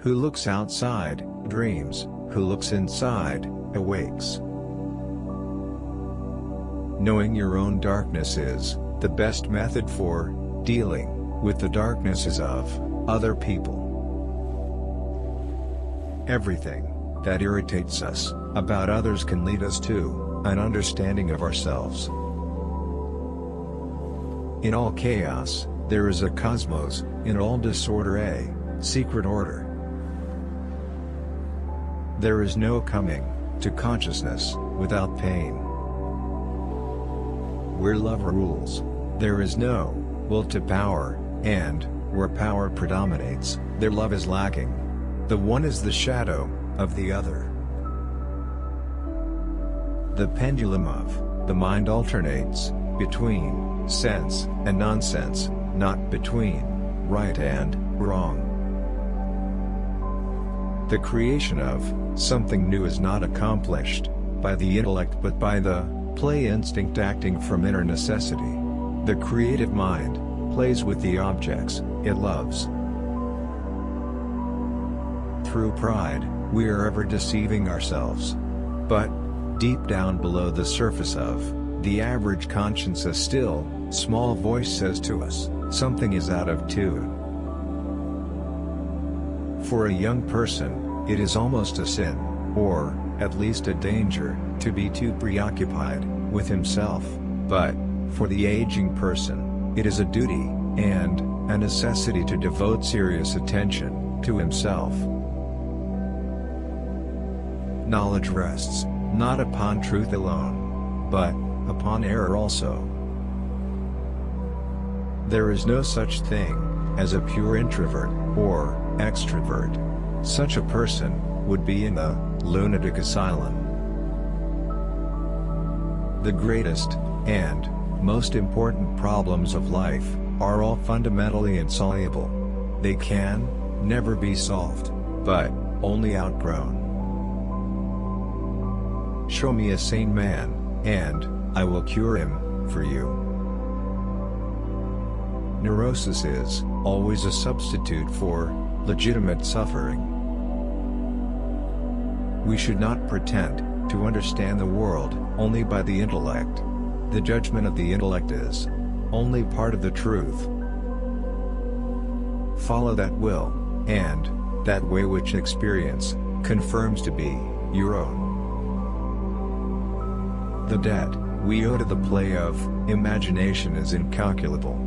Who looks outside, dreams. Who looks inside, awakes. Knowing your own darkness is the best method for dealing with the darknesses of other people. Everything that irritates us about others can lead us to an understanding of ourselves. In all chaos, there is a cosmos. In all disorder, a secret order. There is no coming to consciousness without pain. Where love rules, there is no will to power, and where power predominates, there love is lacking. The one is the shadow of the other. The pendulum of the mind alternates between sense and nonsense, not between right and wrong. The creation of something new is not accomplished by the intellect but by the play instinct acting from inner necessity. The creative mind plays with the objects it loves. Through pride, we are ever deceiving ourselves. But deep down below the surface of the average conscience, a still, small voice says to us, something is out of tune. For a young person, it is almost a sin, or at least a danger, to be too preoccupied with himself, but for the aging person, it is a duty and a necessity to devote serious attention to himself. Knowledge rests not upon truth alone, but upon error also. There is no such thing as a pure introvert or extrovert. Such a person would be in a lunatic asylum. The greatest and most important problems of life are all fundamentally insoluble. They can never be solved, but only outgrown. Show me a sane man, and I will cure him for you. Neurosis is always a substitute for legitimate suffering. We should not pretend to understand the world only by the intellect. The judgment of the intellect is only part of the truth. Follow that will, and that way which experience confirms to be your own. The debt we owe to the play of imagination is incalculable.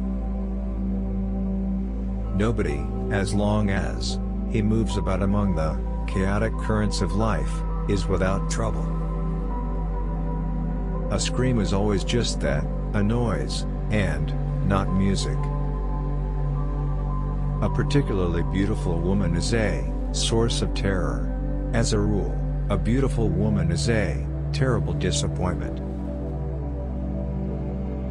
Nobody, as long as he moves about among the chaotic currents of life, is without trouble. A scream is always just that, a noise, and not music. A particularly beautiful woman is a source of terror. As a rule, a beautiful woman is a terrible disappointment.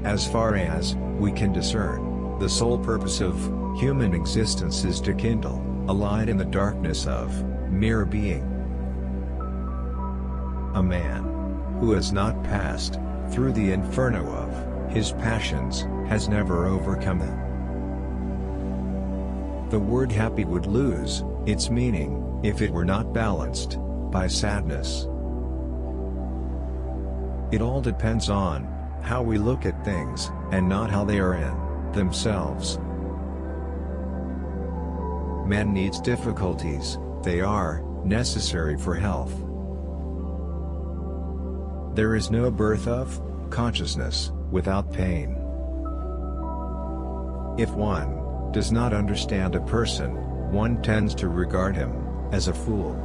As far as we can discern, the sole purpose of human existence is to kindle a light in the darkness of mere being. A man who has not passed through the inferno of his passions has never overcome them. The word happy would lose its meaning if it were not balanced by sadness. It all depends on how we look at things, and not how they are in themselves. Man needs difficulties, they are necessary for health. There is no birth of consciousness without pain. If one does not understand a person, one tends to regard him as a fool.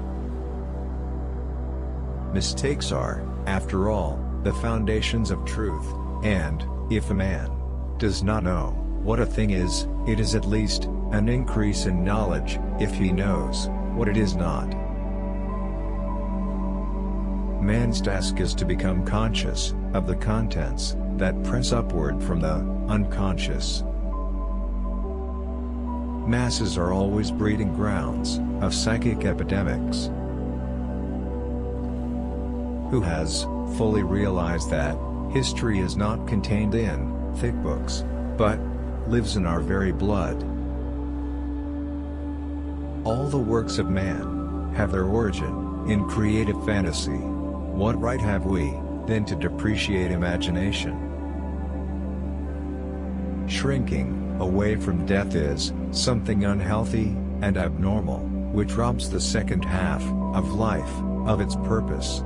Mistakes are, after all, the foundations of truth, and if a man does not know what a thing is, it is at least an increase in knowledge if he knows what it is not. Man's task is to become conscious of the contents that press upward from the unconscious. Masses are always breeding grounds of psychic epidemics. Who has fully realized that history is not contained in thick books, but lives in our very blood? All the works of man have their origin in creative fantasy. What right have we, then, to depreciate imagination? Shrinking away from death is something unhealthy and abnormal, which robs the second half of life of its purpose.